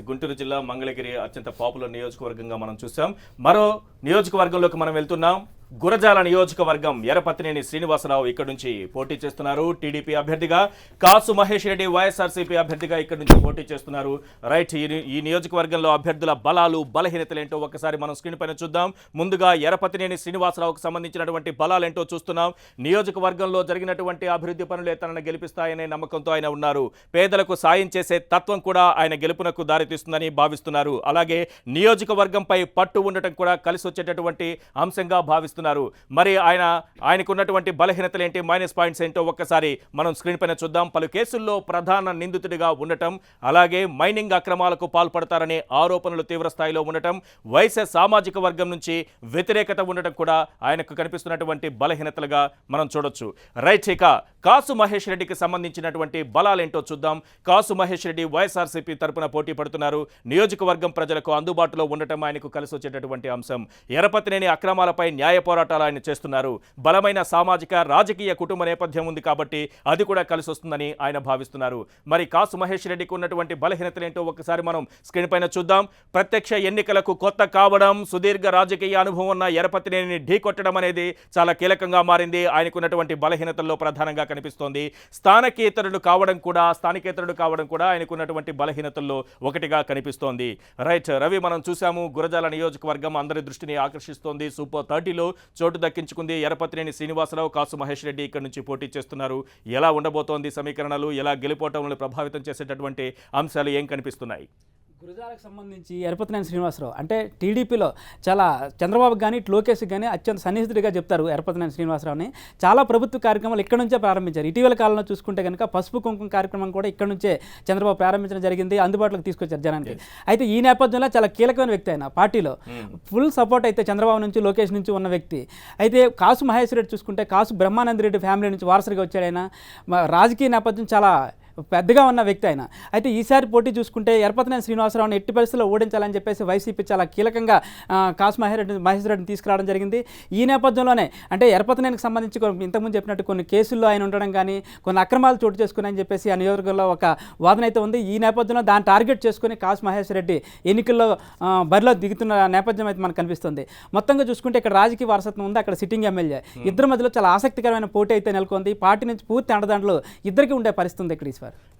గుంటూరు జిల్లా మంగళగిరి అత్యంత పాపులర్ నియోజకవర్గంగా మనం చూసాం. మరో నియోజకవర్గంలోకి మనం వెళ్తున్నాం. గురజాల నియోజకవర్గం ఎర్రపతినేని శ్రీనివాసరావు ఇక్కడ నుంచి పోటీ చేస్తున్నారు. టీడీపీ అభ్యర్థిగా కాసు మహేష్ రెడ్డి వైఎస్ఆర్సీపీ అభ్యర్థిగా ఇక్కడ నుంచి పోటీ చేస్తున్నారు. రైట్, ఈ నియోజకవర్గంలో అభ్యర్థుల బలాలు బలహీనతలేంటో ఒక్కసారి మనం స్క్రీన్ పైన చూద్దాం. ముందుగా ఎర్రపతినేని శ్రీనివాసరావుకు సంబంధించినటువంటి బలాలేంటో చూస్తున్నాం. నియోజకవర్గంలో జరిగినటువంటి అభివృద్ధి పనులే తనను గెలిపిస్తాయనే నమ్మకంతో ఆయన ఉన్నారు. పేదలకు సాయం చేసే తత్వం కూడా ఆయన గెలుపునకు దారితీస్తుందని భావిస్తున్నారు. అలాగే నియోజకవర్గంపై పట్టు ఉండటం కూడా కలిసి వచ్చేటటువంటి అంశంగా భావిస్తున్నారు. మరి ఆయనకున్నటువంటి బలహీనతలు ఏంటి, మైనస్ పాయింట్స్ ఏంటో ఒక్కసారి మనం స్క్రీన్ పైన చూద్దాం. పలు కేసుల్లో ప్రధాన నిందితుడిగా ఉండటం, అలాగే మైనింగ్ అక్రమాలకు పాల్పడతారనే ఆరోపణలు తీవ్ర స్థాయిలో ఉండటం, వైశ్య సామాజిక వర్గం నుంచి వ్యతిరేకత ఉండటం కూడా ఆయనకు కనిపిస్తున్నటువంటి బలహీనతలుగా మనం చూడొచ్చు. రైట్, ఇక కాసు మహేష్ రెడ్డికి సంబంధించినటువంటి బలాలేంటో చూద్దాం. కాసు మహేష్ రెడ్డి వైఎస్ఆర్సీపీ తరపున పోటీ పడుతున్నారు. నియోజకవర్గం ప్రజలకు అందుబాటులో ఉండటం ఆయనకు కలిసి వచ్చేటటువంటి అంశం. ఎర్రపతినేని అక్రమాలపై న్యాయ పోరాటాలు ఆయన చేస్తున్నారు. బలమైన సామాజిక రాజకీయ కుటుంబ నేపథ్యం ఉంది కాబట్టి అది కూడా కలిసి వస్తుందని ఆయన భావిస్తున్నారు. మరి కాసు మహేష్ రెడ్డికి ఉన్నటువంటి బలహీనతలేంటో ఒకసారి మనం స్క్రీన్ పైన చూద్దాం. ప్రత్యక్ష ఎన్నికలకు కొత్త కావడం, సుదీర్ఘ రాజకీయ అనుభవం ఉన్న ఎర్రపతినేని ఢీకొట్టడం అనేది చాలా కీలకంగా మారింది. ఆయనకున్నటువంటి బలహీనతల్లో ప్రధానంగా కనిపిస్తోంది. స్థానికేతరుడు కావడం కూడా ఆయనకున్నటువంటి బలహీనతల్లో ఒకటిగా కనిపిస్తోంది. రైట్ రవి, మనం చూసాము గురజాల నియోజకవర్గం అందరి దృష్టిని ఆకర్షిస్తోంది. సూపర్ 30లో చోటు దక్కించుకుంది ఎర్రపతినేని శ్రీనివాసరావు. కాసు మహేష్ రెడ్డి ఇక్కడ నుంచి పోటీ చేస్తున్నారు. ఎలా ఉండబోతోంది సమీకరణలు, ఎలా గెలుపోవటంలో ప్రభావితం చేసేటటువంటి అంశాలు ఏం కనిపిస్తున్నాయి? గురజాలకు సంబంధించి ఎర్రపతినేని శ్రీనివాసరావు అంటే టీడీపీలో చాలా చంద్రబాబు కానీ లోకేష్ కానీ అత్యంత సన్నిహితుడిగా చెప్తారు. ఎర్రపతినేని శ్రీనివాసరావుని చాలా ప్రభుత్వ కార్యక్రమాలు ఇక్కడ నుంచే ప్రారంభించారు. ఇటీవల కాలంలో చూసుకుంటే కనుక పసుపు కుంకుమ కార్యక్రమం కూడా ఇక్కడ నుంచే చంద్రబాబు ప్రారంభించడం జరిగింది, అందుబాటులోకి తీసుకొచ్చారు జనానికి. అయితే ఈ నేపథ్యంలో చాలా కీలకమైన వ్యక్తి ఆయన పార్టీలో ఫుల్ సపోర్ట్ అయితే చంద్రబాబు నుంచి లోకేష్ నుంచి ఉన్న వ్యక్తి. అయితే కాసు మహేష్ రెడ్డి చూసుకుంటే కాసు బ్రహ్మానంద రెడ్డి ఫ్యామిలీ నుంచి వారసుడిగా వచ్చాడు. ఆయన రాజకీయ నేపథ్యం చాలా పెద్దగా ఉన్న వ్యక్తి ఆయన. అయితే ఈసారి పోటీ చూసుకుంటే ఎర్రపతినేని శ్రీనివాసరావుని ఎట్టి పరిస్థితుల్లో ఓడించాలని చెప్పేసి వైసీపీ చాలా కీలకంగా కాసు మహేష్ రెడ్డిని తీసుకురావడం జరిగింది. ఈ నేపథ్యంలోనే అంటే ఎర్రపతినేనికి సంబంధించి ఇంతకుముందు చెప్పినట్టు కొన్ని కేసుల్లో ఆయన ఉండడం కానీ కొన్ని అక్రమాలు చోటు చేసుకున్నాయని చెప్పేసి ఆ నియోజకవర్గంలో ఒక వాదన అయితే ఉంది. ఈ నేపథ్యంలో దాన్ని టార్గెట్ చేసుకుని కాసు మహేష్ రెడ్డి ఎన్నికల్లో బరిలో దిగుతున్న నేపథ్యం అయితే మనకు కనిపిస్తుంది. మొత్తంగా చూసుకుంటే ఇక్కడ రాజకీయ వారసత్వం ఉంది, అక్కడ సిట్టింగ్ ఎమ్మెల్యే. ఇద్దరి మధ్యలో చాలా ఆసక్తికరమైన పోటీ అయితే నెలకొంది. పార్టీ నుంచి పూర్తి అండదండలు ఇద్దరికి ఉండే పరిస్థితి ఉంది ఇక్కడ ఈశ్వర్.